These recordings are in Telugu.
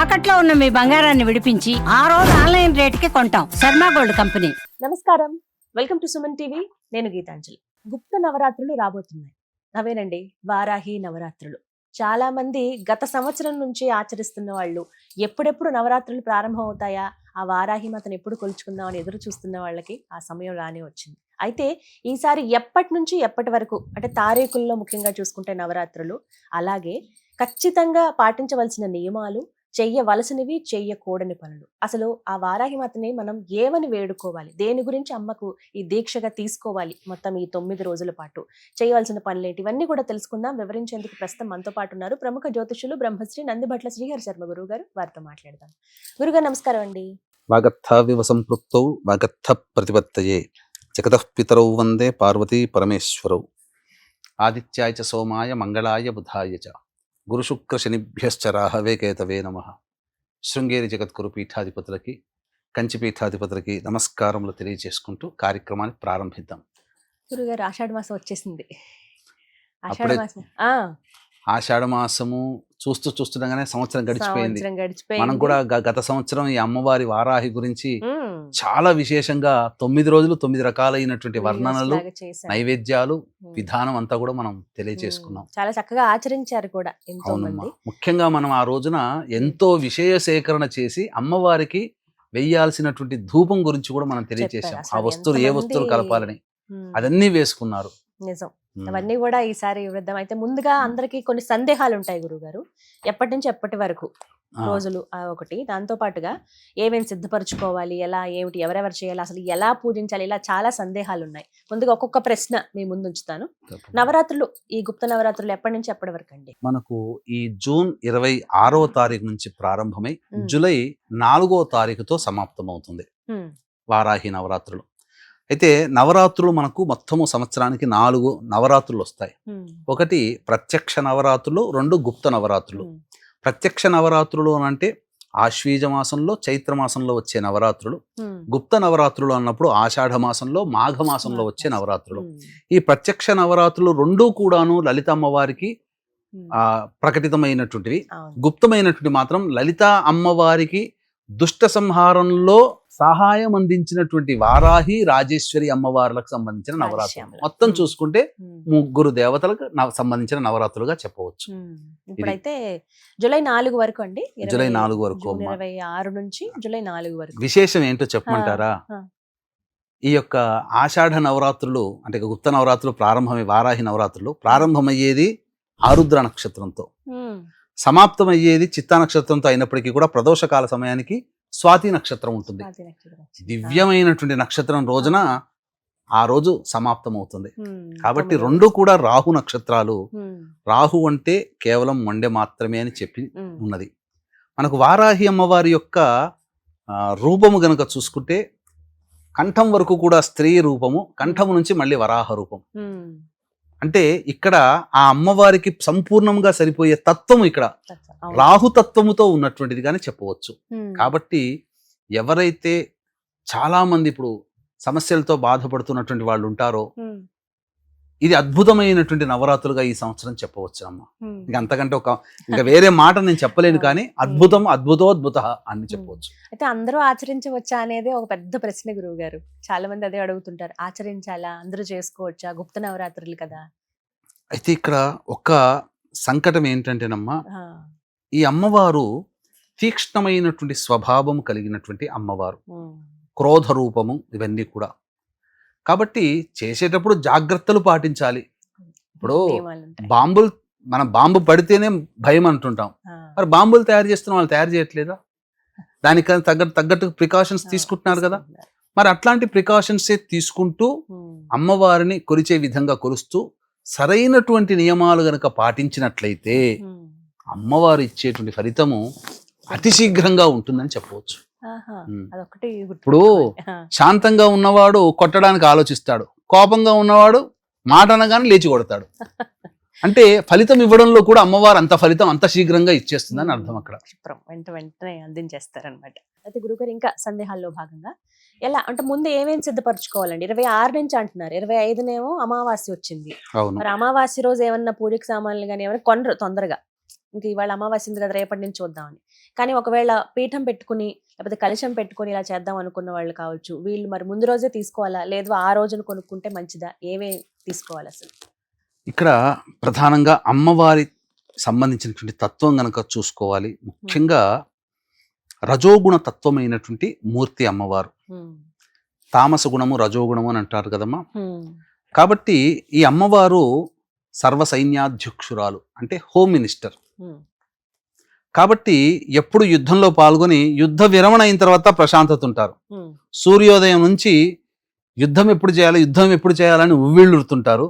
తాకట్లో ఉన్న మీ బంగారాన్ని విడిపించి ఆ రోజు ఆన్లైన్ రేటుకి కొంటాం. Sharma gold company. నమస్కారం, వెల్కమ్ టు సుమన్ టీవీ. నేను గీతాంజలి. గుప్త నవరాత్రులు రాబోతున్నాయి. అవేనండి వారాహి నవరాత్రులు. చాలా మంది గత సంవత్సరం నుంచి ఆచరిస్తున్న వాళ్ళు ఎప్పుడెప్పుడు నవరాత్రులు ప్రారంభం అవుతాయా, ఆ వారాహి మాతను ఎప్పుడు కొలుచుకుందామని ఎదురు చూస్తున్న వాళ్ళకి ఆ సమయం రానే వచ్చింది. అయితే ఈసారి ఎప్పటి నుంచి ఎప్పటి వరకు అంటే తారీఖుల్లో ముఖ్యంగా చూసుకుంటే నవరాత్రులు, అలాగే ఖచ్చితంగా పాటించవలసిన నియమాలు, చెయ్యవలసినవి, చెయ్యకూడని పనులు, అసలు ఆ వారాహి మాతని మనం ఏమని వేడుకోవాలి, దేని గురించి అమ్మకు ఈ దీక్షగా తీసుకోవాలి, మొత్తం ఈ 9 రోజుల పాటు చేయవలసిన పనులేంటి, ఇవన్నీ కూడా తెలుసుకుందాం. వివరించేందుకు ప్రస్తుతం మనతో పాటు ఉన్నారు ప్రముఖ జ్యోతిషులు బ్రహ్మశ్రీ నందిభట్ల శ్రీహరి శర్మ గురువు గారు. వారితో మాట్లాడదాం. గురుగారు నమస్కారం అండి. వాగర్థావివ సంపృక్తౌ వాగర్థ ప్రతిపత్తయే జగతః పితరౌ వందే పార్వతీ పరమేశ్వరౌ. ఆదిత్యాయ చ సోమాయ మంగళాయ బుధాయ చ గురుశుక్ర శనిభ్యశ్చ రాహవే కేతవే నమః. శృంగేరి జగద్గురు పీఠాధిపతులకి, కంచి పీఠాధిపతులకి నమస్కారములు తెలియజేసుకుంటూ కార్యక్రమాన్ని ప్రారంభిద్దాం. గురుగారు ఆషాఢ మాసం వచ్చేసింది. అప్పుడే ఆషాఢ మాసం ఆషాఢ మాసము చూస్తుండగానే సంవత్సరం గడిచిపోయింది. సంవత్సరం మనం గడిచిపోయింది. కూడా గత సంవత్సరం ఈ అమ్మవారి వారాహి గురించి చాలా విశేషంగా 9 రోజులు 9 రకాలైనటువంటి వర్ణనలు, లాగా చేశారు. నైవేద్యాలు, విధానం అంతా కూడా మనం తెలియజేసుకున్నాం. చాలా చక్కగా ఆచరించారు కూడా ఎంతో అవునమ్మా. మంది. ముఖ్యంగా మనం ఆ రోజున ఎంతో విషయ సేకరణ చేసి అమ్మవారికి వెయ్యాల్సినటువంటి ధూపం గురించి కూడా మనం తెలియజేసాం. చెప్పారు. ఆ అసలు వస్తువులు ఏ ఎంతమంది- వస్తువులు కలపాలని ఉమ్, అదన్నీ వేసుకున్నారు. నిజం. అవన్నీ కూడా ఈసారి వివరిద్దాం. అయితే ముందుగా అందరికి కొన్ని సందేహాలు ఉంటాయి గురుగారు, ఎప్పటి నుంచి ఎప్పటి వరకు ఆ, రోజులు ఒకటి, దాంతో పాటుగా ఏమేమి సిద్ధపరచుకోవాలి, ఎలా ఏమిటి, ఎవరెవరు చేయాలి, అసలు ఎలా పూజించాలి, ఇలా చాలా సందేహాలు ఉన్నాయి. ముందుగా ఒక్కొక్క ప్రశ్న మీ ముందు ఉంచుతాను. తప్పకుండా. నవరాత్రులు, ఈ గుప్త నవరాత్రులు ఎప్పటి నుంచి ఎప్పటి వరకు అండి? మనకు ఈ జూన్ 26వ తారీఖు నుంచి ప్రారంభమై ఉమ్. జూలై 4వ తారీఖుతో సమాప్తమవుతుంది ఉమ్, వారాహి నవరాత్రులు. అయితే నవరాత్రులు మనకు మొత్తము సంవత్సరానికి 4 నవరాత్రులు వస్తాయి. ఉమ్, ఒకటి ప్రత్యక్ష నవరాత్రులు, 2 గుప్త నవరాత్రులు. ఉమ్, ప్రత్యక్ష నవరాత్రులు అంటే ఆశ్వీజ మాసంలో, చైత్ర మాసంలో వచ్చే నవరాత్రులు. ఉమ్, గుప్త నవరాత్రులు అన్నప్పుడు ఆషాఢ మాసంలో, మాఘ మాసంలో వచ్చే నవరాత్రులు. ఉమ్, ఈ ప్రత్యక్ష నవరాత్రులు 2 కూడాను లలిత అమ్మవారికి ఉమ్, ప్రకటితమైనటువంటివి. అవును. గుప్తమైనటువంటి మాత్రం లలిత అమ్మవారికి దుష్ట సంహారంలో సహాయం అందించినటువంటి వారాహి, రాజేశ్వరి అమ్మవార్లకు సంబంధించిన నవరాత్రులు. రాజశ్యామల. మొత్తం ఉమ్. చూసుకుంటే ఉమ్, 3 దేవతలకు సంబంధించిన నవరాత్రులుగా చెప్పవచ్చు. ఉమ్. ఇప్పుడైతే జూలై 4 వరకు అండి. జూలై 4 వరకు జూన్ అమ్మా. 26 నుంచి జూలై 4 వరకు. విశేషం ఏంటో చెప్పమంటారా? ఆ. ఈ యొక్క ఆషాఢ నవరాత్రులు అంటే గుప్త నవరాత్రులు ప్రారంభమై వారాహి నవరాత్రులు ప్రారంభమయ్యేది ఆరుద్ర నక్షత్రంతో, ఉమ్, సమాప్తమయ్యేది చిత్తా నక్షత్రంతో అయినప్పటికీ కూడా ప్రదోషకాల సమయానికి స్వాతి నక్షత్రం ఉంటుంది. స్వాతి నక్షత్రం వచ్చింది. దివ్యమైనటువంటి నక్షత్రం రోజున ఆ రోజు సమాప్తమవుతుంది. ఉమ్, కాబట్టి 9 2 కూడా రాహు నక్షత్రాలు. ఉమ్, రాహు అంటే కేవలం మొండె మాత్రమే అని చెప్పి ఉమ్, ఉన్నది. మనకు వారాహి అమ్మవారి యొక్క రూపము గనుక చూసుకుంటే కంఠం వరకు కూడా స్త్రీ రూపము, కంఠము నుంచి మళ్ళీ వరాహ రూపం. ఉమ్, అంటే ఇక్కడ ఆ అమ్మవారికి సంపూర్ణంగా సరిపోయే తత్వము ఇక్కడ అవును. రాహుతత్వముతో ఉన్నటువంటిది కానీ చెప్పవచ్చు. ఉమ్, కాబట్టి ఎవరైతే చాలా మంది ఇప్పుడు సమస్యలతో బాధపడుతున్నటువంటి వాళ్ళు ఉంటారో ఉమ్, ఇది అద్భుతమైనటువంటి నవరాత్రులుగా ఈ సంవత్సరం చెప్పవచ్చు అమ్మ. ఉమ్. ఇంకా అంతకంటే ఇంకా వేరే మాట నేను చెప్పలేను, కానీ అద్భుతం, అద్భుతోద్భుత అని చెప్పవచ్చు. అయితే అందరూ ఆచరించవచ్చా అనేది ఒక పెద్ద ప్రశ్న గురువు గారు. చాలా మంది అదే అడుగుతుంటారు, ఆచరించాలా, అందరూ చేసుకోవచ్చా, గుప్త నవరాత్రులు కదా. అయితే ఇక్కడ ఒక సంకటం ఏంటంటేనమ్మా, ఆ, ఈ అమ్మవారు తీక్ష్ణమైనటువంటి స్వభావం కలిగినటువంటి అమ్మవారు, ఉమ్, క్రోధ రూపము, ఇవన్నీ కూడా. కాబట్టి చేసేటప్పుడు జాగ్రత్తలు పాటించాలి. ఇప్పుడు నియమాలు ఉంటాయి. మనం బాంబు పడితేనే భయం అంటుంటాం, ఆ, మరి బాంబులు తయారు చేస్తున్న వాళ్ళు తయారు చేయట్లేదా? దానికి తగ్గట్టు ప్రికాషన్స్ తీసుకుంటున్నారు కదా. తీసుకుంటున్నారు. మరి అట్లాంటి ప్రికాషన్సే తీసుకుంటూ ఉమ్, అమ్మవారిని కొలిచే విధంగా కొలుస్తూ సరైనటువంటి నియమాలు గనక పాటించినట్లయితే ఉమ్, అమ్మవారు ఇచ్చేటువంటి ఫలితము అతి శీఘ్రంగా ఉంటుందని చెప్పవచ్చు. ఆహా, ఉమ్. అదొకటి ఇప్పుడు గుర్తుపెట్టుకోవాలి. ఆ, శాంతంగా ఉన్నవాడు కొట్టడానికి ఆలోచిస్తాడు, కోపంగా ఉన్నవాడు మాట అనగానే లేచి కొడతాడు. అంటే ఫలితం ఇవ్వడంలో కూడా అమ్మవారు అంత ఫలితం అంత శీఘ్రంగా ఇచ్చేస్తుందని అర్థం అక్కడ. క్షిప్రం వెంటనే అందించేస్తారనమాట. అయితే గురుగారు ఇంకా సందేహాల్లో భాగంగా ఎలా అంటే ముందు ఏమేమి సిద్ధపరచుకోవాలండి? 26 నుంచి అంటున్నారు, 25నేమో అమావాస్య వచ్చింది. అవును. మరి అమావాస్య రోజు ఏమన్నా పూజకి సామాన్లు కానీ ఏమైనా కొనరు తొందరగా, ఇంక ఇవాళ అమావాస్య ఉంది కదా రేపటి నుంచి చూద్దామని. కానీ ఒకవేళ పీఠం పెట్టుకుని లేకపోతే కలశం పెట్టుకుని ఇలా చేద్దాం అనుకున్న వాళ్ళు కావచ్చు, వీళ్ళు మరి ముందు రోజే తీసుకోవాలా, లేదు ఆ రోజున కొనుక్కుంటే మంచిదా, ఏమే తీసుకోవాలి అసలు? ఇక్కడ ప్రధానంగా అమ్మవారి సంబంధించినటువంటి తత్వం గనక చూసుకోవాలి. ముఖ్యంగా రజోగుణ తత్వమైనటువంటి మూర్తి అమ్మవారు. తామస గుణము రజోగుణము అని అంటారు కదమ్మా. కాబట్టి ఈ అమ్మవారు సర్వ సైన్యాధ్యక్షురాలు, అంటే హోమ్ మినిస్టర్. కాబట్టి ఎప్పుడు యుద్ధంలో పాల్గొని యుద్ధ విరమణ అయిన తర్వాత ప్రశాంతత ఉంటారు. సూర్యోదయం నుంచి యుద్ధం ఎప్పుడు చేయాలని ఉవ్విళ్ళుతుంటారు.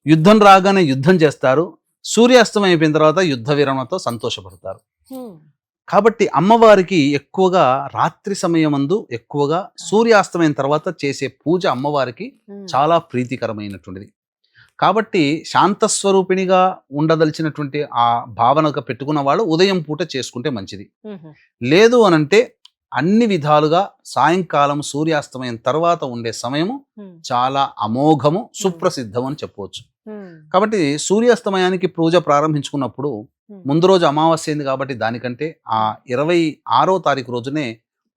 యుద్ధం రాగానే యుద్ధం చేస్తారు. సూర్యాస్తమయం అయిపోయిన తర్వాత యుద్ధ విరమణతో సంతోషపడతారు. కాబట్టి అమ్మవారికి ఎక్కువగా రాత్రి సమయమందు ఎక్కువగా సూర్యాస్తమైన తర్వాత చేసే పూజ అమ్మవారికి చాలా ప్రీతికరమైనటువంటిది. కాబట్టి శాంతస్వరూపిణిగా ఉండదలిచినటువంటి ఆ భావనగా పెట్టుకున్న వాళ్ళు ఉదయం పూట చేసుకుంటే మంచిది. లేదు అనంటే అన్ని విధాలుగా సాయంకాలం సూర్యాస్తమయం తర్వాత ఉండే సమయము చాలా అమోఘము, సుప్రసిద్ధం అని చెప్పవచ్చు. కాబట్టి సూర్యాస్తమయానికి పూజ ప్రారంభించుకున్నప్పుడు ముందు రోజు అమావాస్య అయింది కాబట్టి దానికంటే ఆ 26వ తారీఖు రోజునే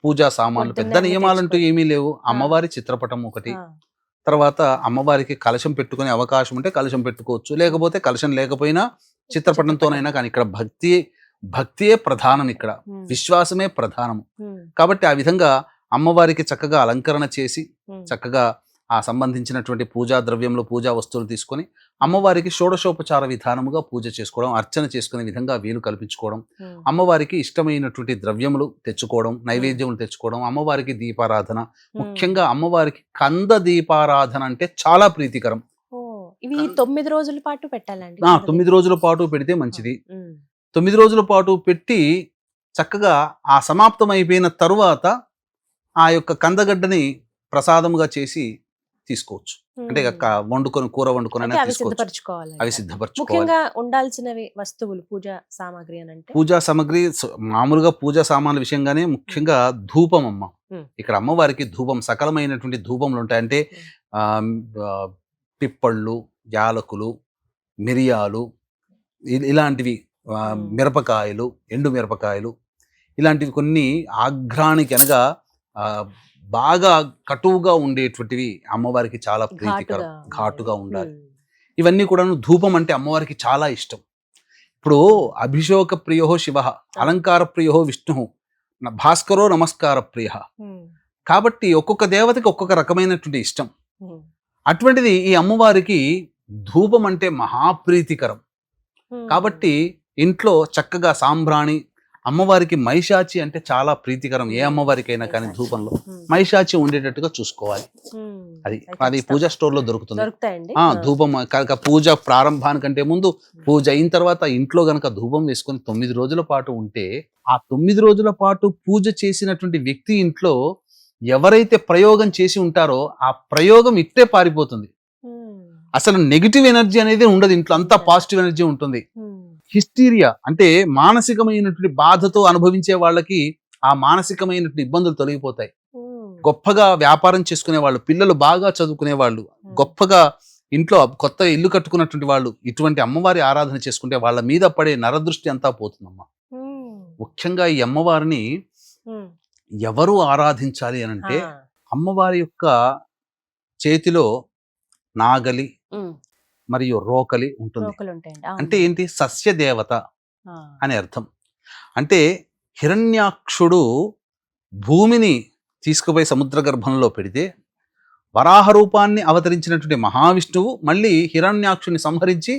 పూజా సామాన్లు, పెద్ద నియమాలంటూ ఏమీ లేవు. అమ్మవారి చిత్రపటం ఒకటి, తర్వాత అమ్మవారికి కలశం పెట్టుకునే అవకాశం ఉంటే కలశం పెట్టుకోవచ్చు, లేకపోతే కలశం లేకపోయినా చిత్రపటంతోనైనా. కానీ ఇక్కడ భక్తియే ప్రధానం, ఇక్కడ విశ్వాసమే ప్రధానము. కాబట్టి ఆ విధంగా అమ్మవారికి చక్కగా అలంకరణ చేసి చక్కగా ఆ సంబంధించినటువంటి పూజా ద్రవ్యంలో పూజా వస్తువులు తీసుకొని అమ్మవారికి షోడశోపచార విధానముగా పూజ చేసుకోవడం, అర్చన చేసుకునే విధంగా వీలు కల్పించుకోవడం, అమ్మవారికి ఇష్టమైనటువంటి ద్రవ్యములు తెచ్చుకోవడం, నైవేద్యములు తెచ్చుకోవడం, అమ్మవారికి దీపారాధన. ముఖ్యంగా అమ్మవారికి కంద దీపారాధన అంటే చాలా ప్రీతికరం. ఇవి 9 రోజుల పాటు పెట్టాలండి? 9 రోజుల పాటు పెడితే మంచిది. 9 రోజుల పాటు పెట్టి చక్కగా ఆ సమాప్తం అయిపోయిన తరువాత ఆ యొక్క కందగడ్డని ప్రసాదముగా చేసి తీసుకోవచ్చు. అంటే కూర వండుకొని అవి సిద్ధపరచుకోవాలి. ముఖ్యంగా ఉండాల్సినవి వస్తువులు, పూజా సామాగ్రి అని అంటే పూజా సామాగ్రి మామూలుగా పూజా సామాన్ల విషయంగానే ముఖ్యంగా ధూపం అమ్మ. ఇక్కడ అమ్మవారికి ధూపం, సకలమైనటువంటి ధూపములు ఉంటాయి. అంటే పిప్పళ్ళు, యాలకులు, మిరియాలు, ఇలాంటివి, మిరపకాయలు, ఎండు మిరపకాయలు, ఇలాంటివి కొన్ని ఆఘ్రానికి అనగా బాగా కటువుగా ఉండేటువంటివి అమ్మవారికి చాలా ప్రీతికరం, ఘాటుగా ఉండాలి. ఇవన్నీ కూడా ధూపం అంటే అమ్మవారికి చాలా ఇష్టం. ఇప్పుడు అభిషేక ప్రియో శివ, అలంకార ప్రియో విష్ణు, భాస్కరో నమస్కార ప్రియ. కాబట్టి ఒక్కొక్క దేవతకి ఒక్కొక్క రకమైనటువంటి ఇష్టం. అటువంటిది ఈ అమ్మవారికి ధూపం అంటే మహాప్రీతికరం. కాబట్టి ఇంట్లో చక్కగా సాంబ్రాణి, అమ్మవారికి మైషాచి అంటే చాలా ప్రీతికరం. ఏ అమ్మవారికైనా కానీ ధూపంలో మైషాచి ఉండేటట్టుగా చూసుకోవాలి. అది పూజా స్టోర్ లో దొరుకుతుంది. ధూపం పూజ ప్రారంభానికంటే ముందు, పూజ అయిన తర్వాత ఇంట్లో గనక ధూపం వేసుకొని 9 రోజుల పాటు ఉంటే, ఆ 9 రోజుల పాటు పూజ చేసినటువంటి వ్యక్తి ఇంట్లో ఎవరైతే ప్రయోగం చేసి ఉంటారో ఆ ప్రయోగం ఇట్టే పారిపోతుంది. అసలు నెగిటివ్ ఎనర్జీ అనేది ఉండదు ఇంట్లో, అంతా పాజిటివ్ ఎనర్జీ ఉంటుంది. హిస్టీరియా అంటే మానసికమైనటువంటి బాధతో అనుభవించే వాళ్ళకి ఆ మానసికమైనటువంటి ఇబ్బందులు తొలగిపోతాయి. గొప్పగా వ్యాపారం చేసుకునే వాళ్ళు, పిల్లలు బాగా చదువుకునే వాళ్ళు, గొప్పగా ఇంట్లో కొత్త ఇల్లు కట్టుకున్నటువంటి వాళ్ళు ఇటువంటి అమ్మవారి ఆరాధన చేసుకుంటే వాళ్ళ మీద పడే నరదృష్టి అంతా పోతుందమ్మా. ముఖ్యంగా ఈ అమ్మవారిని ఎవరు ఆరాధించాలి అని అంటే, అమ్మవారి యొక్క చేతిలో నాగలి మరియు రోకలి ఉంటుంది. అంటే ఏంటి? సస్య దేవత అని అర్థం. అంటే హిరణ్యాక్షుడు భూమిని తీసుకుపోయి సముద్ర గర్భంలో పెడితే వరాహ రూపాన్ని అవతరించినటువంటి మహావిష్ణువు మళ్ళీ హిరణ్యాక్షుని సంహరించి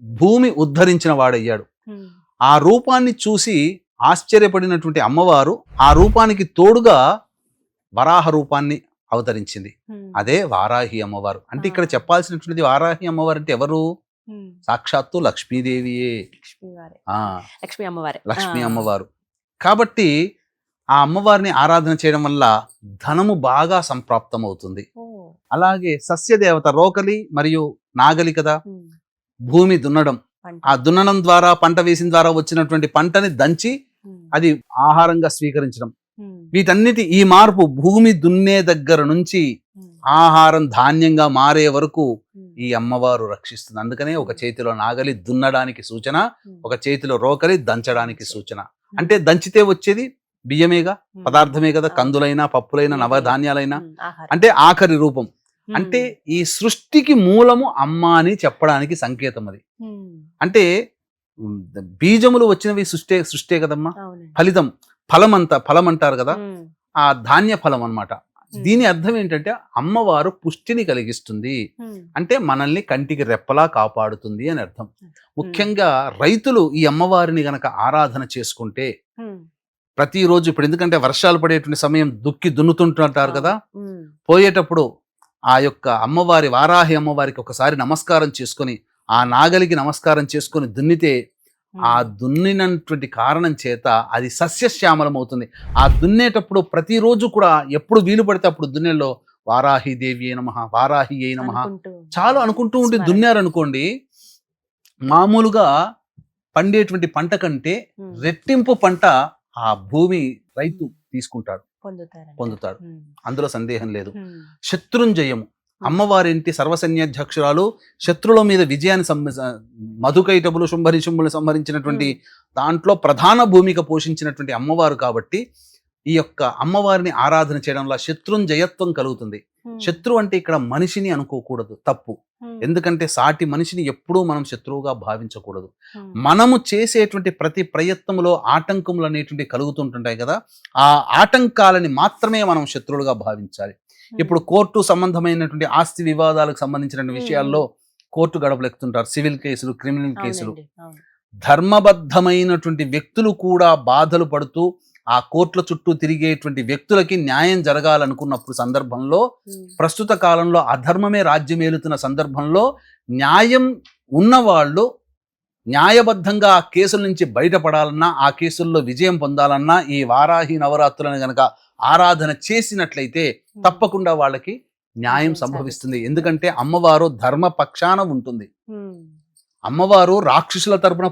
భూమి ఉద్ధరించిన వాడయ్యాడు. ఆ రూపాన్ని చూసి ఆశ్చర్యపడినటువంటి అమ్మవారు ఆ రూపానికి తోడుగా వరాహ రూపాన్ని అవతరించింది. అదే వారాహి అమ్మవారు. అంటే ఇక్కడ చెప్పాల్సినటువంటిది వారాహి అమ్మవారు అంటే ఎవరు? సాక్షాత్తు లక్ష్మీదేవియే, లక్ష్మీ అమ్మవారు. కాబట్టి ఆ అమ్మవారిని ఆరాధన చేయడం వల్ల ధనము బాగా సంప్రాప్తం అవుతుంది. అలాగే సస్యదేవత రోకలి మరియు నాగలి కదా, భూమి దున్నడం. ఆ దున్నడం ద్వారా, పంట వేసిన ద్వారా వచ్చినటువంటి పంటని దంచి అది ఆహారంగా స్వీకరించడం. వీటన్నిటి ఈ మార్పు భూమి దున్నే దగ్గర నుంచి ఆహారం ధాన్యంగా మారే వరకు ఈ అమ్మవారు రక్షిస్తుంది. అందుకనే ఒక చేతిలో నాగలి దున్నడానికి సూచన, ఒక చేతిలో రోకలి దంచడానికి సూచన. అంటే దంచితే వచ్చేది బియ్యమేగా, పదార్థమే కదా, కందులైనా పప్పులైనా నవధాన్యాలైనా. అంటే ఆఖరి రూపం, అంటే ఈ సృష్టికి మూలము అమ్మ అని చెప్పడానికి సంకేతం అది. అంటే బీజములు వచ్చినవి సృష్టే కదమ్మా, ఫలం అంటారు కదా, ఆ ధాన్య ఫలం అన్నమాట. దీని అర్థం ఏంటంటే అమ్మవారు పుష్టిని కలిగిస్తుంది, అంటే మనల్ని కంటికి రెప్పలా కాపాడుతుంది అని అర్థం. ముఖ్యంగా రైతులు ఈ అమ్మవారిని గనక ఆరాధన చేసుకుంటే ప్రతిరోజు, ఇప్పుడు ఎందుకంటే వర్షాలు పడేటువంటి సమయం దున్నుతుంటుంటారు కదా, పోయేటప్పుడు ఆ యొక్క అమ్మవారి, వారాహి అమ్మవారికి ఒకసారి నమస్కారం చేసుకొని, ఆ నాగలికి నమస్కారం చేసుకొని దున్నితే ఆ దున్నినటువంటి కారణం చేత అది సస్యశ్యామలం అవుతుంది. ఆ దున్నేటప్పుడు ప్రతిరోజు కూడా ఎప్పుడు వీలు పడితే అప్పుడు దున్నేలో వారాహి దేవి అయి నమః, వారాహి అయి నమః చాలా అనుకుంటూ ఉండి దున్నారనుకోండి, మామూలుగా పండేటువంటి పంట కంటే రెట్టింపు పంట ఆ భూమి రైతు తీసుకుంటాడు, పొందుతాడు. అందులో సందేహం లేదు. శత్రుంజయము, అమ్మవారింటి సర్వసైన్యాధ్యక్షురాలు, శత్రువుల మీద విజయాన్ని మధుకైటబులు శుంభరిశుంభులు సంహరించినటువంటి దాంట్లో ప్రధాన భూమిక పోషించినటువంటి అమ్మవారు కాబట్టి ఈ యొక్క అమ్మవారిని ఆరాధన చేయడంలో శత్రుంజయత్వం కలుగుతుంది. శత్రు అంటే ఇక్కడ మనిషిని అనుకోకూడదు, తప్పు. ఎందుకంటే సాటి మనిషిని ఎప్పుడూ మనం శత్రువుగా భావించకూడదు. మనము చేసేటువంటి ప్రతి ప్రయత్నంలో ఆటంకములు అనేటువంటి కలుగుతుంటుంటాయి కదా, ఆ ఆటంకాలని మాత్రమే మనం శత్రువులుగా భావించాలి. ఇప్పుడు కోర్టు సంబంధమైనటువంటి ఆస్తి వివాదాలకు సంబంధించిన విషయాల్లో కోర్టు గడపలెక్కుతుంటారు, సివిల్ కేసులు, క్రిమినల్ కేసులు. ధర్మబద్ధమైనటువంటి వ్యక్తులు కూడా బాధలు పడుతూ ఆ కోర్టుల చుట్టూ తిరిగేటువంటి వ్యక్తులకి న్యాయం జరగాలనుకున్నప్పుడు సందర్భంలో, ప్రస్తుత కాలంలో అధర్మమే రాజ్యమేలుతున్న సందర్భంలో న్యాయం ఉన్నవాళ్ళు న్యాయబద్ధంగా ఆ కేసుల నుంచి బయటపడాలన్నా, ఆ కేసుల్లో విజయం పొందాలన్నా ఈ వారాహి నవరాత్రులను గనక ఆరాధన చేసినట్లయితే తప్పకుండా వాళ్ళకి న్యాయం సంభవిస్తుంది. ఎందుకంటే అమ్మవారు ధర్మ పక్షాన ఉంటుంది. అమ్మవారు రాక్షసుల తరపున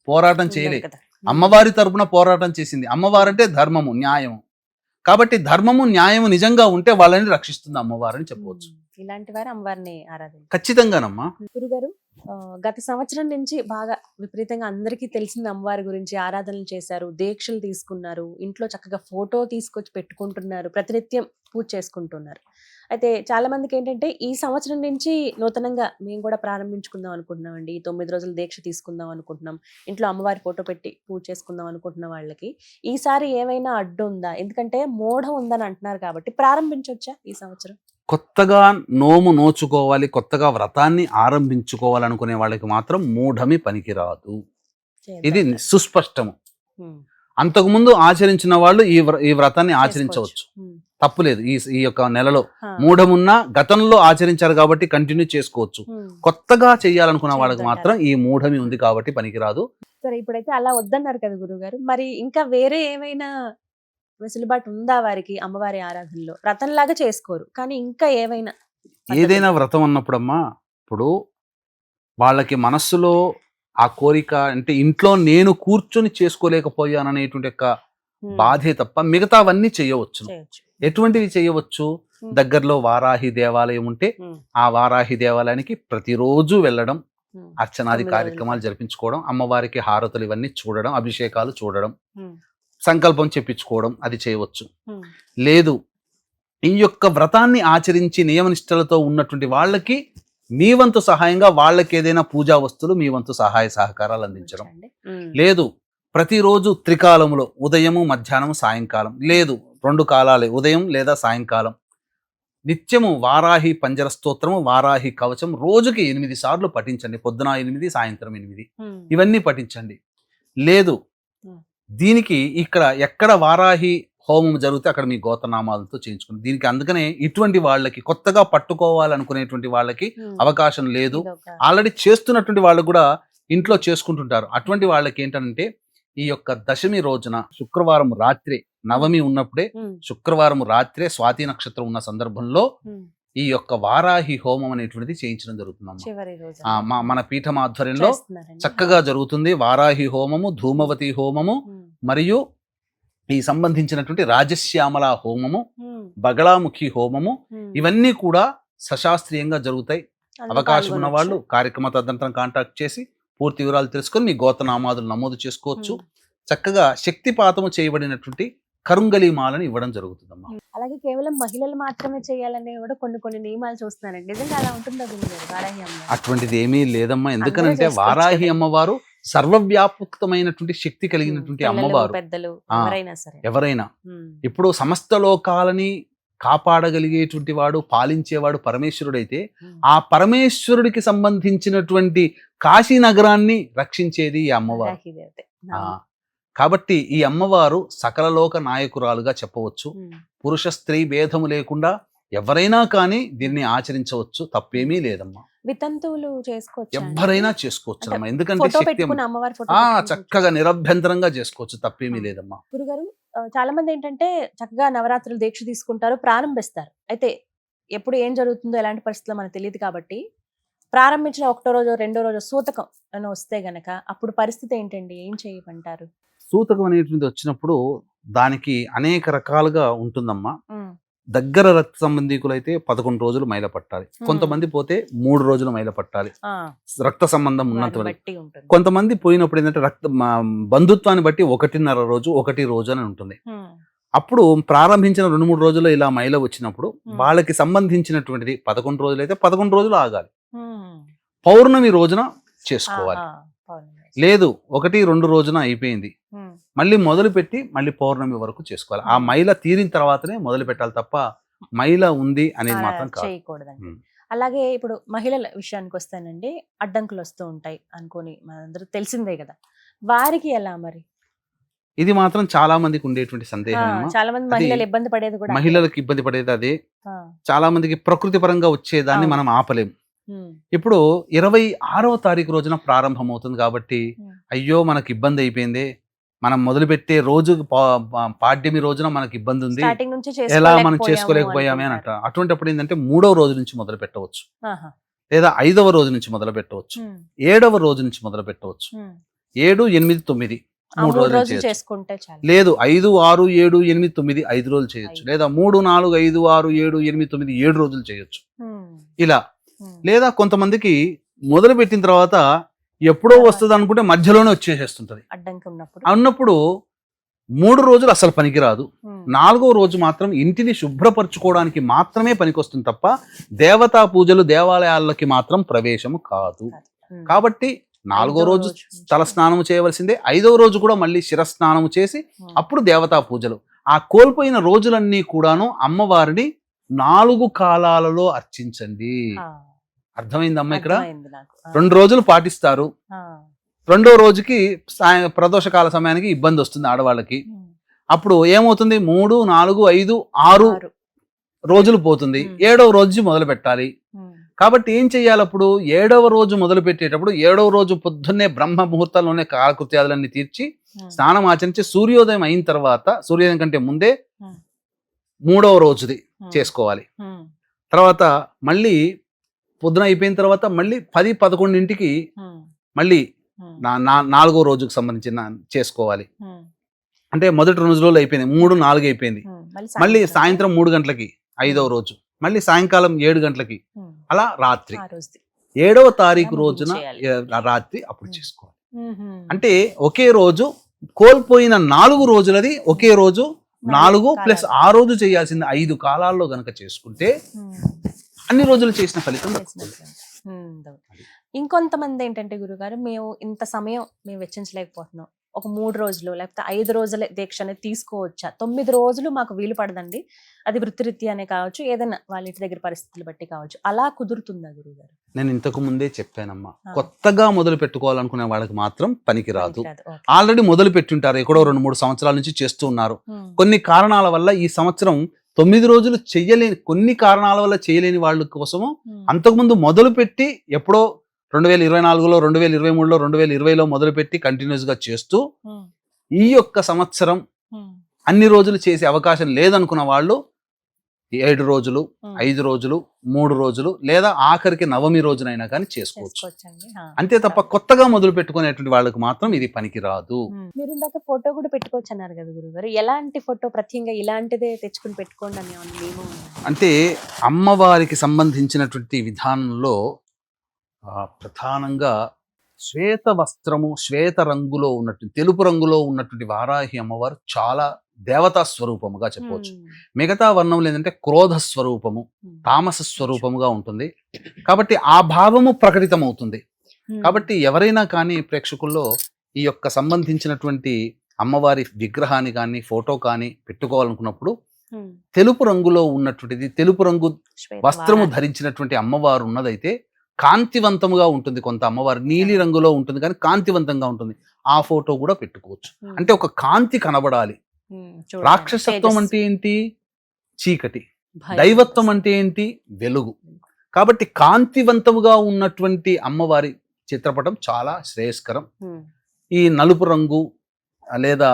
పోరాటం చేయలే, అమ్మవారి తరపున పోరాటం చేసింది. అమ్మవారు అంటే ధర్మము, న్యాయము. కాబట్టి ధర్మము, న్యాయము నిజంగా ఉంటే వాళ్ళని రక్షిస్తుంది అమ్మవారు అని చెప్పవచ్చు. ఇలాంటి వారు అమ్మవారిని ఆరాధన ఖచ్చితంగానమ్మా. గురుగారు, గత సంవత్సరం నుంచి బాగా విపరీతంగా అందరికీ తెలిసింది అమ్మవారి గురించి, ఆరాధనలు చేశారు, దీక్షలు తీసుకున్నారు, ఇంట్లో చక్కగా ఫోటో తీసుకొచ్చి పెట్టుకుంటున్నారు, ప్రతినిత్యం పూజ చేసుకుంటున్నారు. అయితే చాలా మందికి ఏంటంటే ఈ సంవత్సరం నుంచి నూతనంగా మేము కూడా ప్రారంభించుకుందాం అనుకుంటున్నామండి, ఈ 9 రోజులు దీక్ష తీసుకుందాం అనుకుంటున్నాం, ఇంట్లో అమ్మవారి ఫోటో పెట్టి పూజ చేసుకుందాం అనుకుంటున్న వాళ్ళకి ఈసారి ఏమైనా అడ్డు ఉందా? ఎందుకంటే మూఢం ఉందని అంటున్నారు కాబట్టి ప్రారంభించవచ్చా ఈ సంవత్సరం? కొత్తగా నోము నోచుకోవాలి, కొత్తగా వ్రతాన్ని ఆరంభించుకోవాలనుకునే వాళ్ళకి మాత్రం మూఢమి పనికిరాదు. ఇది సుస్పష్టము. అంతకుముందు ఆచరించిన వాళ్ళు ఈ వ్రతాన్ని ఆచరించవచ్చు, తప్పులేదు. ఈ యొక్క నెలలో మూఢమున్నా గతంలో ఆచరించారు కాబట్టి కంటిన్యూ చేసుకోవచ్చు. కొత్తగా చేయాలనుకున్న వాళ్ళకి మాత్రం ఈ మూఢమి ఉంది కాబట్టి పనికిరాదు. సరే, ఇప్పుడైతే అలా వద్దన్నారు కదా గురుగారు, మరి ఇంకా వేరే ఏమైనా వెసులుబాటు ఉందా వారికి? అమ్మవారి ఆరాధనలో వ్రతంలాగా చేసుకోరు కానీ ఇంకా ఏదైనా వ్రతం అన్నప్పుడమ్మా, ఇప్పుడు వాళ్ళకి మనస్సులో ఆ కోరిక అంటే ఇంట్లో నేను కూర్చొని చేసుకోలేకపోయాననేటువంటి యొక్క బాధే తప్ప మిగతావన్నీ చేయవచ్చు. ఎటువంటివి చేయవచ్చు? దగ్గరలో వారాహి దేవాలయం ఉంటే ఆ వారాహి దేవాలయానికి ప్రతిరోజు వెళ్ళడం, అర్చనాది కార్యక్రమాలు జరిపించుకోవడం, అమ్మవారికి హారతులు ఇవన్నీ చూడడం, అభిషేకాలు చూడడం, సంకల్పం చెప్పించుకోవడం, అది చేయవచ్చు. లేదు, ఈ యొక్క వ్రతాన్ని ఆచరించి నియమనిష్టలతో ఉన్నటువంటి వాళ్ళకి మీ వంతు సహాయంగా వాళ్ళకి ఏదైనా పూజా వస్తువులు మీ వంతు సహాయ సహకారాలు అందించడం. లేదు, ప్రతిరోజు త్రికాలములో ఉదయము, మధ్యాహ్నం, సాయంకాలం, లేదు 2 కాలాలే, ఉదయం లేదా సాయంకాలం నిత్యము వారాహి పంజర స్తోత్రము, వారాహి కవచం రోజుకి 8 సార్లు పఠించండి. పొద్దున 8, సాయంత్రం 8, ఇవన్నీ పఠించండి. లేదు, దీనికి ఎక్కడ వారాహి హోమం జరిగితే అక్కడ మీ గోత్రనామాలతో చేయించుకోండి. దీనికి అందుకనే ఇటువంటి వాళ్ళకి, కొత్తగా పట్టుకోవాలనుకునేటువంటి వాళ్ళకి అవకాశం లేదు. ఆల్రెడీ చేస్తున్నటువంటి వాళ్ళు కూడా ఇంట్లో చేసుకుంటుంటారు. అటువంటి వాళ్ళకి ఏంటంటే ఈ యొక్క దశమి రోజున శుక్రవారం రాత్రి, నవమి ఉన్నప్పుడే శుక్రవారం రాత్రే స్వాతి నక్షత్రం ఉన్న సందర్భంలో ఈ యొక్క వారాహి హోమం అనేటువంటిది చేయించడం జరుగుతుంది. మన పీఠం ఆధ్వర్యంలో చక్కగా జరుగుతుంది. వారాహి హోమము, ధూమవతి హోమము మరియు ఈ సంబంధించినటువంటి రాజశ్యామల హోమము, బగళాముఖి హోమము ఇవన్నీ కూడా సశాస్త్రీయంగా జరుగుతాయి. అవకాశం ఉన్న వాళ్ళు కార్యక్రమ తదనంతరం కాంటాక్ట్ చేసి పూర్తి వివరాలు తెలుసుకొని మీ గోత్రనామాదులు నమోదు చేసుకోవచ్చు. చక్కగా శక్తిపాతము చేయబడినటువంటి కరుంగలి మాలని ఇవ్వడం జరుగుతుందమ్మా. అలాగే కేవలం మహిళలు మాత్రమే చేయాలనే కూడా కొన్ని నియమాలు చూస్తున్నారండి. నిజంగా అలా ఉంటుందా వారాహి అమ్మ? అటువంటిది ఏమీ లేదమ్మా. ఎందుకనంటే వారాహి అమ్మవారు సర్వవ్యాపకమైనటువంటి శక్తి కలిగినటువంటి అమ్మవారు. పెద్దలు ఎవరైనా ఇప్పుడు సమస్త లోకాలని కాపాడగలిగేటువంటి వాడు, పాలించేవాడు పరమేశ్వరుడైతే ఆ పరమేశ్వరుడికి సంబంధించినటువంటి కాశీ నగరాన్ని రక్షించేది ఈ అమ్మవారు. కాబట్టి ఈ అమ్మవారు సకల లోక నాయకురాలుగా చెప్పవచ్చు. పురుష స్త్రీ భేదము లేకుండా ఎవరైనా కానీ దీన్ని ఆచరించవచ్చు, తప్పేమీ లేదమ్మా. వితంతువులు చేసుకోవచ్చు, ఎవరైనా చేసుకోవచ్చు అమ్మా. ఎందుకంటే శక్తి చక్కగా నిరభ్యంతరంగా చేసుకోవచ్చు, తప్పేమీ లేదమ్మా. గురుగారు, చాలా మంది ఏంటంటే చక్కగా నవరాత్రులు దీక్ష తీసుకుంటారు, ప్రారంభిస్తారు. అయితే ఎప్పుడు ఏం జరుగుతుందో ఎలాంటి పరిస్థితుల్లో మనకు తెలియదు కాబట్టి ప్రారంభించిన ఒకటో రోజు రెండో రోజు సూతకం అని వస్తే గనక అప్పుడు పరిస్థితి ఏంటండి? ఏం చేయమంటారు? సూతకం అనేటువంటిది వచ్చినప్పుడు దానికి అనేక రకాలుగా ఉంటుందమ్మా. దగ్గర రక్త సంబంధీకులు అయితే 11 రోజులు మైల పట్టాలి. కొంతమంది పోతే 3 రోజులు మైల పట్టాలి, రక్త సంబంధం ఉన్నంత వరకు. కొంతమంది పోయినప్పుడు ఏంటంటే బంధుత్వాన్ని బట్టి 1.5 రోజు 1 రోజు అని ఉంటుంది. అప్పుడు ప్రారంభించిన 2-3 రోజుల్లో ఇలా మైల వచ్చినప్పుడు వాళ్ళకి సంబంధించినటువంటిది 11 రోజులు అయితే 11 రోజులు ఆగాలి. పౌర్ణమి రోజున చేసుకోవాలి. లేదు 1-2 రోజున అయిపోయింది, మళ్ళీ మొదలు పెట్టి మళ్ళీ పౌర్ణమి వరకు చేసుకోవాలి. ఆ మైల తీరిన తర్వాతనే మొదలు పెట్టాలి తప్ప మైల ఉంది అనేది మాత్రం చేయకూడదండి. అలాగే ఇప్పుడు మహిళల విషయానికి వస్తానండి, అడ్డంకులు వస్తూ ఉంటాయి అనుకోని మనందరూ తెలిసిందే కదా, వారికి ఎలా మరి? ఇది మాత్రం చాలా మందికి ఉండేటువంటి సందేహం. చాలా మంది మహిళలు ఇబ్బంది పడేది కూడా, మహిళలకు ఇబ్బంది పడేది అదే. చాలా మందికి ప్రకృతి పరంగా వచ్చేదాన్ని మనం ఆపలేము. ఇప్పుడు 26వ తారీఖు రోజున ప్రారంభమవుతుంది కాబట్టి అయ్యో మనకి ఇబ్బంది అయిపోయింది, మనం మొదలుపెట్టే రోజు పాడ్యమి రోజున మనకి ఇబ్బంది ఉంది, ఎలా మనం చేసుకోలేకపోయామే అని అంటారు. అటువంటిప్పుడు ఏంటంటే 3వ రోజు నుంచి మొదలు పెట్టవచ్చు, లేదా 5వ రోజు నుంచి మొదలు పెట్టవచ్చు, 7వ రోజు నుంచి మొదలు పెట్టవచ్చు. 7, 8, 9 3 రోజులు చేసుకుంటే లేదు, 5, 6, 7, 8, 9 5 రోజులు చేయొచ్చు, లేదా 3, 4, 5, 6, 7, 8, 9 7 రోజులు చేయొచ్చు. ఇలా లేదా కొంతమందికి మొదలు పెట్టిన తర్వాత ఎప్పుడో వస్తుంది అనుకుంటే మధ్యలోనే వచ్చేసేస్తుంటది. అన్నప్పుడు 3 రోజులు అసలు పనికిరాదు. 4వ రోజు మాత్రం ఇంటిని శుభ్రపరచుకోవడానికి మాత్రమే పనికొస్తుంది తప్ప దేవతా పూజలు దేవాలయాలకి మాత్రం ప్రవేశము కాదు. కాబట్టి 4వ రోజు తల స్నానము చేయవలసిందే. 5వ రోజు కూడా మళ్ళీ శిరస్నానము చేసి అప్పుడు దేవతా పూజలు. ఆ కోల్పోయిన రోజులన్నీ కూడాను అమ్మవారిని 4 కాలాలలో అర్చించండి. అర్థమైందమ్మా? ఇక్కడ 2 రోజులు పాటిస్తారు. 2వ రోజుకి ప్రదోషకాల సమయానికి ఇబ్బంది వస్తుంది ఆడవాళ్ళకి. అప్పుడు ఏమవుతుంది? 3, 4, 5, 6 రోజులు పోతుంది. 7వ రోజు మొదలు పెట్టాలి. కాబట్టి ఏం చెయ్యాలి? అప్పుడు 7వ రోజు మొదలు పెట్టేటప్పుడు 7వ రోజు పొద్దున్నే బ్రహ్మ ముహూర్తాల్లోనే కాలకృత్యాలన్నీ తీర్చి స్నానం ఆచరించి సూర్యోదయం అయిన తర్వాత, సూర్యోదయం కంటే ముందే 3వ రోజుది చేసుకోవాలి. తర్వాత మళ్ళీ పొద్దున అయిపోయిన తర్వాత మళ్ళీ 10-11ంటికి మళ్ళీ 4వ రోజుకు సంబంధించిన చేసుకోవాలి. అంటే మొదటి 2 రోజులు అయిపోయింది, 3, 4 అయిపోయింది. మళ్ళీ సాయంత్రం 3 గంటలకి 5వ రోజు, మళ్ళీ సాయంకాలం 7 గంటలకి, అలా రాత్రి 7వ తారీఖు రోజున రాత్రి అప్పుడు చేసుకోవాలి. అంటే ఒకే రోజు కోల్పోయిన 4 రోజులది ఒకే రోజు 4 ప్లస్ ఆ రోజు చేయాల్సింది 5 కాలాల్లో గనక చేసుకుంటే అన్ని రోజులు చేసిన ఫలితం. ఇంకొంతమంది ఏంటంటే గురుగారు, మేము ఇంత సమయం మేము వెచ్చించలేకపోతున్నాం, ఒక 3 రోజులు లేకపోతే 5 రోజుల దీక్ష అనేది తీసుకోవచ్చా? 9 రోజులు మాకు వీలు పడదండి, అది వృత్తిరీత్యానే కావచ్చు, ఏదైనా వాళ్ళ ఇంటి దగ్గర పరిస్థితులు బట్టి కావచ్చు, అలా కుదురుతుందా గురుగారు? నేను ఇంతకు ముందే చెప్పానమ్మా, కొత్తగా మొదలు పెట్టుకోవాలనుకునే వాళ్ళకి మాత్రం పనికిరాదు. ఆల్రెడీ మొదలు పెట్టుంటారు, ఎక్కడో 2-3 సంవత్సరాల నుంచి చేస్తూ ఉన్నారు. కొన్ని కారణాల వల్ల ఈ సంవత్సరం 9 రోజులు చెయ్యలేని, కొన్ని కారణాల వల్ల చేయలేని వాళ్ళ కోసము అంతకుముందు మొదలు పెట్టి ఎప్పుడో 2024లో 2023లో 2020లో మొదలుపెట్టి కంటిన్యూస్ గా చేస్తూ ఈ యొక్క సంవత్సరం అన్ని రోజులు చేసే అవకాశం లేదనుకున్న వాళ్ళు 7 రోజులు, 5 రోజులు, 3 రోజులు, లేదా ఆఖరికి నవమి రోజునైనా కానీ చేసుకోవచ్చు. చేసుకోవచ్చండి. అంతే తప్ప కొత్తగా మొదలు పెట్టుకునేటువంటి వాళ్ళకి మాత్రం ఇది పనికిరాదు. మీరు ఇందాక ఫోటో కూడా పెట్టుకోవచ్చు అన్నారు కదా గురుగారు. ఎలాంటి ఫోటో ప్రత్యేకంగా ఇలాంటిదే తెచ్చుకుని పెట్టుకోండి అని ఏమన్నా నియమం ఉందా? అంటే అమ్మవారికి సంబంధించినటువంటి విధానంలో ప్రధానంగా శ్వేత వస్త్రము, శ్వేత రంగులో ఉన్నటువంటి, తెలుపు రంగులో ఉన్నటువంటి వారాహి అమ్మవారు చాలా దేవతా స్వరూపముగా చెప్పవచ్చు. మిగతా వర్ణం లేదంటే క్రోధ స్వరూపము, తామస స్వరూపముగా ఉంటుంది. కాబట్టి ఆ భావము ప్రకటితమవుతుంది. కాబట్టి ఎవరైనా కానీ ప్రేక్షకుల్లో ఈ యొక్క సంబంధించినటువంటి అమ్మవారి విగ్రహాన్ని కానీ ఫోటో కానీ పెట్టుకోవాలనుకున్నప్పుడు తెలుపు రంగులో ఉన్నటువంటిది, తెలుపు రంగు వస్త్రము ధరించినటువంటి అమ్మవారు ఉన్నదైతే కాంతివంతముగా ఉంటుంది. కొంత అమ్మవారు నీలి రంగులో ఉంటుంది కానీ కాంతివంతంగా ఉంటుంది. ఆ ఫోటో కూడా పెట్టుకోవచ్చు. అంటే ఒక కాంతి కనబడాలి. రాక్షసత్వం అంటే ఏంటి? చీకటి. దైవత్వం అంటే ఏంటి? వెలుగు. కాబట్టి కాంతివంతముగా ఉన్నటువంటి అమ్మవారి చిత్రపటం చాలా శ్రేయస్కరం. ఈ నలుపు రంగు లేదా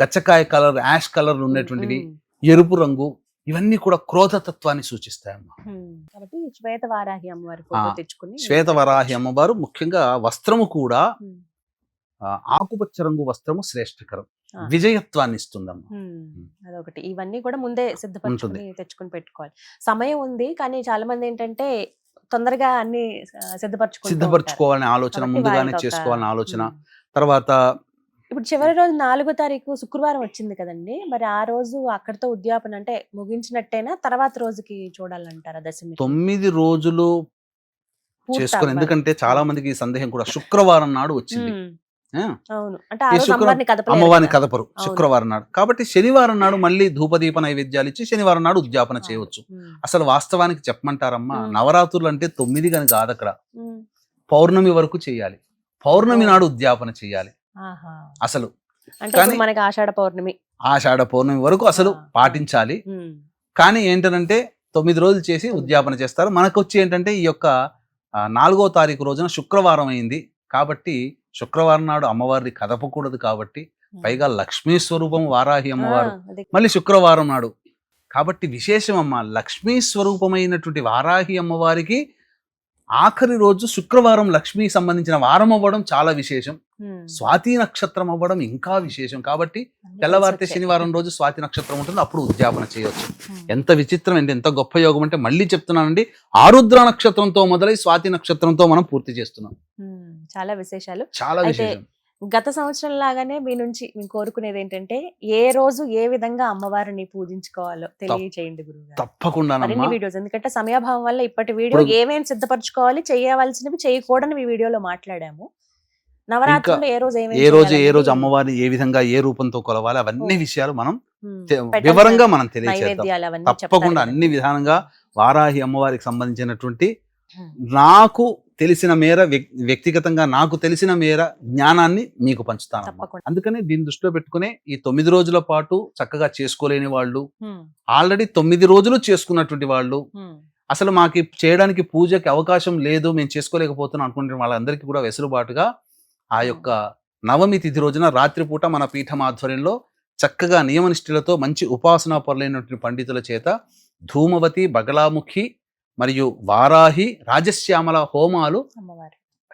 గచ్చకాయ కలర్, యాష్ కలర్ ఉన్నటువంటివి, ఎరుపు రంగు, ఇవన్నీ కూడా క్రోధతత్వాన్ని సూచిస్తాయమ్మా. కాబట్టి శ్వేతవారాహి అమ్మవారి ఫోటో తెచ్చుకుని, శ్వేతవరాహి అమ్మవారు ముఖ్యంగా వస్త్రము కూడా ఆకుపచ్చ రంగు వస్త్రము శ్రేష్టకరం, విజయత్వాన్ని ఇస్తుందమ్మా. అదొకటి. ఇవన్నీ కూడా ముందే సిద్ధపరచుకుని తెచ్చుకుని పెట్టుకోవాలి. సమయం ఉంది కానీ చాలా మంది ఏంటంటే తొందరగా అన్ని సిద్ధపరచుకోవాలనే ఆలోచన, ముందుగానే చేసుకోవాలనే ఆలోచన. తర్వాత ఇప్పుడు చివరి రోజు 4వ తారీఖు శుక్రవారం వచ్చింది కదండి, మరి ఆ రోజు అక్కడితో ఉద్యాపన అంటే ముగించినట్టేనా? తర్వాత రోజుకి చూడాలంటారా దశమి? 9 రోజులు చేసుకుని, ఎందుకంటే చాలా మందికి ఈ సందేహం కూడా శుక్రవారం నాడు వచ్చింది. అవును, అంటే అమ్మవారిని కదపరు శుక్రవారం నాడు. కాబట్టి శనివారం నాడు మళ్ళీ ధూపదీప నైవేద్యాలు ఇచ్చి శనివారం నాడు ఉద్యాపన చేయవచ్చు. అసలు వాస్తవానికి చెప్పమంటారమ్మా, నవరాత్రులు అంటే 9 గని కాదు, అక్కడ పౌర్ణమి వరకు చేయాలి. పౌర్ణమి నాడు ఉద్యాపన చేయాలి అసలు. కానీ మనకి ఆషాఢ పౌర్ణమి వరకు అసలు పాటించాలి. కానీ ఏంటంటే 9 రోజులు చేసి ఉద్యాపన చేస్తారు. మనకు వచ్చి ఏంటంటే ఈ యొక్క 4వ తారీఖు రోజున శుక్రవారం అయింది కాబట్టి శుక్రవారం నాడు అమ్మవారిని కదపకూడదు. కాబట్టి పైగా లక్ష్మీ స్వరూపం వారాహి అమ్మవారు మళ్ళీ శుక్రవారం నాడు. కాబట్టి విశేషం అమ్మ, లక్ష్మీ స్వరూపమైనటువంటి వారాహి అమ్మవారికి ఆఖరి రోజు శుక్రవారం లక్ష్మీ సంబంధించిన వారం అవ్వడం చాలా విశేషం. స్వాతి నక్షత్రం అవ్వడం ఇంకా విశేషం. కాబట్టి తెల్లవారితే శనివారం రోజు స్వాతి నక్షత్రం ఉంటుంది, అప్పుడు ఉద్యాపన చేయవచ్చు. ఎంత విచిత్రం అంటే, ఎంత గొప్ప యోగం అంటే, మళ్ళీ చెప్తున్నానండి, ఆరుద్ర నక్షత్రంతో మొదలై స్వాతి నక్షత్రంతో మనం పూర్తి చేస్తున్నాం. చాలా విశేషాలు, చాలా విశేషం. గత సంవత్సరం లాగానే మీ నుంచి మేము కోరుకునేది ఏంటంటే, ఏ రోజు ఏ విధంగా అమ్మవారిని పూజించుకోవాలో తెలియచేయండి గురుగారు. తప్పకుండా వీడియోస్, ఎందుకంటే సమయాభావం వల్ల ఇప్పటి వీడియో ఏమేమి సిద్ధపరచుకోవాలి, చేయవలసినవి చేయకూడని వీడియోలో మాట్లాడాము. నవరాత్రులు ఏ రోజు అమ్మవారిని ఏ విధంగా ఏ రూపంతో కొలవాలి, అవన్నీ విషయాలు మనం వివరంగా మనం తెలియజేద్దాం. తప్పకుండా అన్ని విధానంగా వారాహి అమ్మవారికి సంబంధించినటువంటి నాకు తెలిసిన మేర, వ్యక్తిగతంగా నాకు తెలిసిన మేర జ్ఞానాన్ని మీకు పంచుతాను. అందుకనే దీన్ని దృష్టిలో పెట్టుకునే ఈ 9 రోజుల పాటు చక్కగా చేసుకోలేని వాళ్ళు, ఆల్రెడీ 9 రోజులు చేసుకున్నటువంటి వాళ్ళు, అసలు మాకు చేయడానికి పూజకి అవకాశం లేదు, మేము చేసుకోలేకపోతున్నాం అనుకుంటున్న వాళ్ళందరికీ కూడా వెసులుబాటుగా ఆ యొక్క నవమి తిథి రోజున రాత్రిపూట మన పీఠం ఆధ్వర్యంలో చక్కగా నియమనిష్ఠులతో మంచి ఉపాసనా పరులైనటువంటి పండితుల చేత ధూమవతి, బగలాముఖి మరియు వారాహి, రాజశ్యామల హోమాలు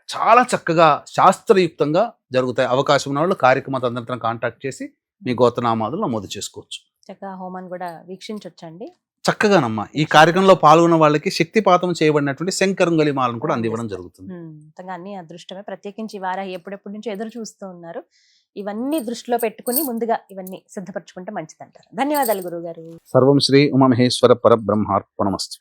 చాలా చక్కగా శాస్త్రయుక్తంగా జరుగుతాయి. అవకాశం ఉన్న వాళ్ళు కార్యక్రమ తదనంతరం కాంటాక్ట్ చేసి మీ గోత్రనామాదులు నమోదు చేసుకోవచ్చు. చక్కగా హోమాన్ని కూడా వీక్షించొచ్చండి. చక్కగానమ్మా ఈ కార్యక్రమంలో పాల్గొన్న వాళ్ళకి శక్తిపాతం చేయబడినటువంటి శంకరంగలి మాలను కూడా అందివ్వడం జరుగుతుంది. అన్ని అదృష్టమే. ప్రత్యేకించి వారాహి ఎప్పుడెప్పటి నుంచి ఎదురు చూస్తూ ఉన్నారు. ఇవన్నీ దృష్టిలో పెట్టుకుని ముందుగా ఇవన్నీ సిద్ధపరచుకుంటే మంచిదంటారు. ధన్యవాదాలు గురుగారు. సర్వం శ్రీ ఉమామహేశ్వర పరబ్రహ్మార్పణమస్తు.